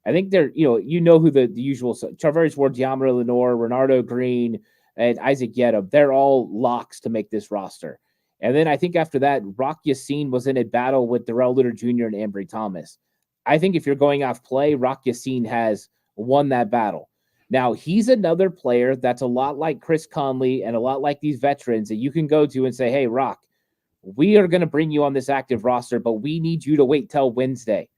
I think they're, who the usual Charvarius Ward, Diamador Lenore, Renardo Green, and Isaac Yedem. They're all locks to make this roster. And then I think after that, Rock Yassin was in a battle with Darrell Luter Jr. and Ambry Thomas. I think if you're going off play, Rock Yassin has won that battle. Now, he's another player that's a lot like Chris Conley and a lot like these veterans that you can go to and say, hey, Rock, we are going to bring you on this active roster, but we need you to wait till Wednesday.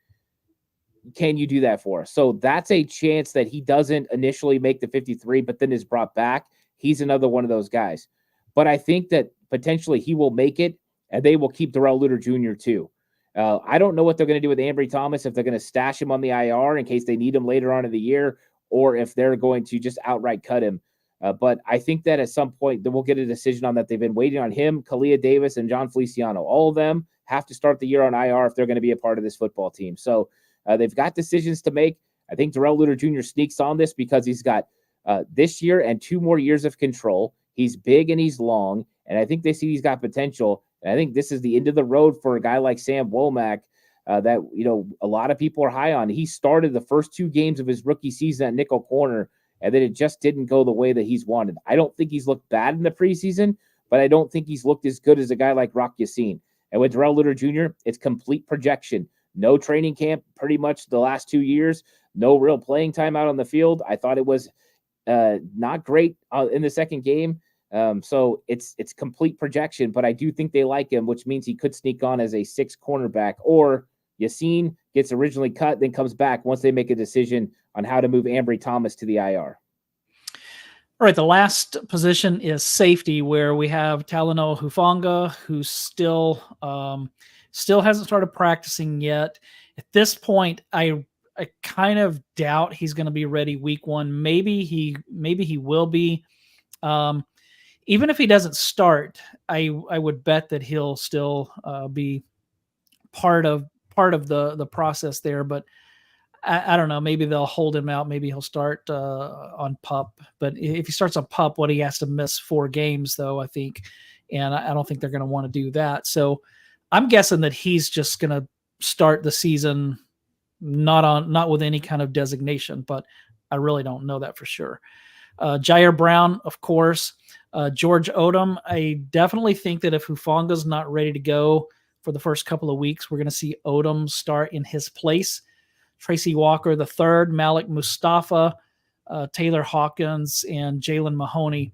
Can you do that for us? So that's a chance that he doesn't initially make the 53, but then is brought back. He's another one of those guys. But I think that potentially he will make it, and they will keep Darrell Luter Jr. too. I don't know what they're going to do with Ambry Thomas, if they're going to stash him on the IR in case they need him later on in the year, or if they're going to just outright cut him. But I think that at some point we'll get a decision on that. They've been waiting on him, Kalia Davis, and John Feliciano. All of them have to start the year on IR if they're going to be a part of this football team. So they've got decisions to make. I think Darrell Luter Jr. sneaks on this because he's got this year and 2 more years of control. He's big and he's long, and I think they see he's got potential. And I think this is the end of the road for a guy like Sam Womack that, a lot of people are high on. He started the first 2 games of his rookie season at nickel corner, and then it just didn't go the way that he's wanted. I don't think he's looked bad in the preseason, but I don't think he's looked as good as a guy like Rock Yassin. And with Darrell Luter Jr., it's complete projection. No training camp pretty much the last 2 years. No real playing time out on the field. I thought it was not great in the second game. So it's complete projection, but I do think they like him, which means he could sneak on as a 6 cornerback, or Yassin gets originally cut, then comes back once they make a decision on how to move Ambry Thomas to the IR. All right, the last position is safety, where we have Talanoa Hufanga, who still hasn't started practicing yet. At this point, I kind of doubt he's going to be ready week 1. Maybe he will be. Even if he doesn't start, I would bet that he'll still be part of the process there. But I don't know. Maybe they'll hold him out. Maybe he'll start on PUP. But if he starts on PUP, he has to miss 4 games, though, I think. And I don't think they're going to want to do that. So I'm guessing that he's just going to start the season not with any kind of designation, but I really don't know that for sure. Jair Brown, of course. George Odom. I definitely think that if Hufanga's not ready to go for the first couple of weeks, we're going to see Odom start in his place. Tracy Walker the third, Malik Mustafa, Taylor Hawkins, and Jalen Mahoney.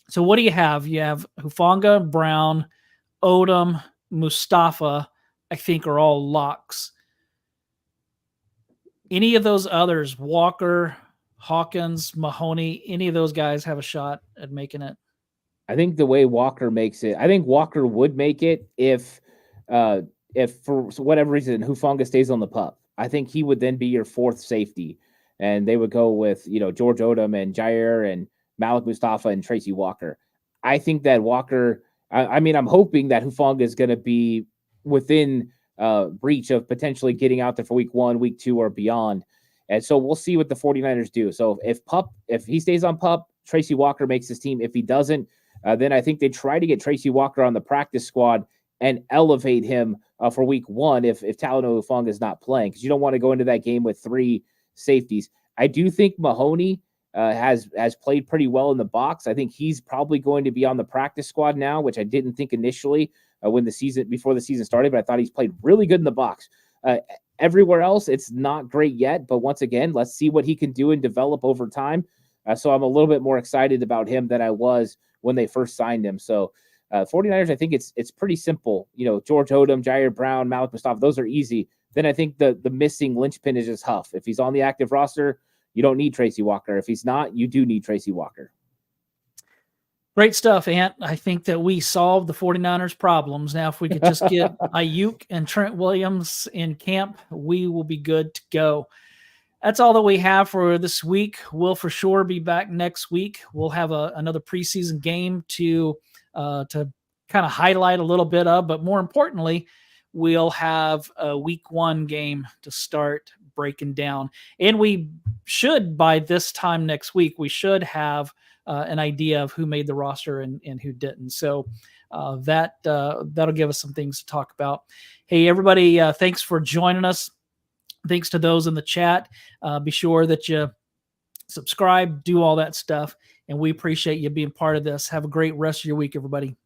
So what do you have? You have Hufanga, Brown, Odom, Mustafa, I think are all locks. Any of those others, Walker, Hawkins, Mahoney, any of those guys have a shot at making it? I think the way Walker makes it, I think Walker would make it if for whatever reason Hufanga stays on the pup. I think he would then be your fourth safety, and they would go with George Odom and Jair and Malik Mustafa and Tracy Walker. I think that Walker. I mean, I'm hoping that Hufanga is going to be within reach of potentially getting out there for week 1, week 2, or beyond. And so we'll see what the 49ers do. So if he stays on pup, Tracy Walker makes his team. If he doesn't, then I think they try to get Tracy Walker on the practice squad and elevate him for week 1 if Talanoa Hufanga is not playing, because you don't want to go into that game with 3 safeties. I do think Mahoney has played pretty well in the box. I think he's probably going to be on the practice squad now, which I didn't think initially before the season started, but I thought he's played really good in the box. Everywhere else, it's not great yet, but once again, let's see what he can do and develop over time. So I'm a little bit more excited about him than I was when they first signed him. So 49ers, I think it's pretty simple. George Odom, Jair Brown, Malik Mustafa, those are easy. Then I think the missing linchpin is just Huff. If he's on the active roster, you don't need Tracy Walker. If he's not, you do need Tracy Walker. Great stuff, Ant. I think that we solved the 49ers problems. Now, if we could just get Ayuk and Trent Williams in camp, we will be good to go. That's all that we have for this week. We'll for sure be back next week. We'll have another preseason game to kind of highlight a little bit of, but more importantly, we'll have a week 1 game to start breaking down. And we should, by this time next week, we should have an idea of who made the roster and who didn't. So that'll give us some things to talk about. Hey, everybody, thanks for joining us. Thanks to those in the chat. Be sure that you subscribe, do all that stuff. And we appreciate you being part of this. Have a great rest of your week, everybody.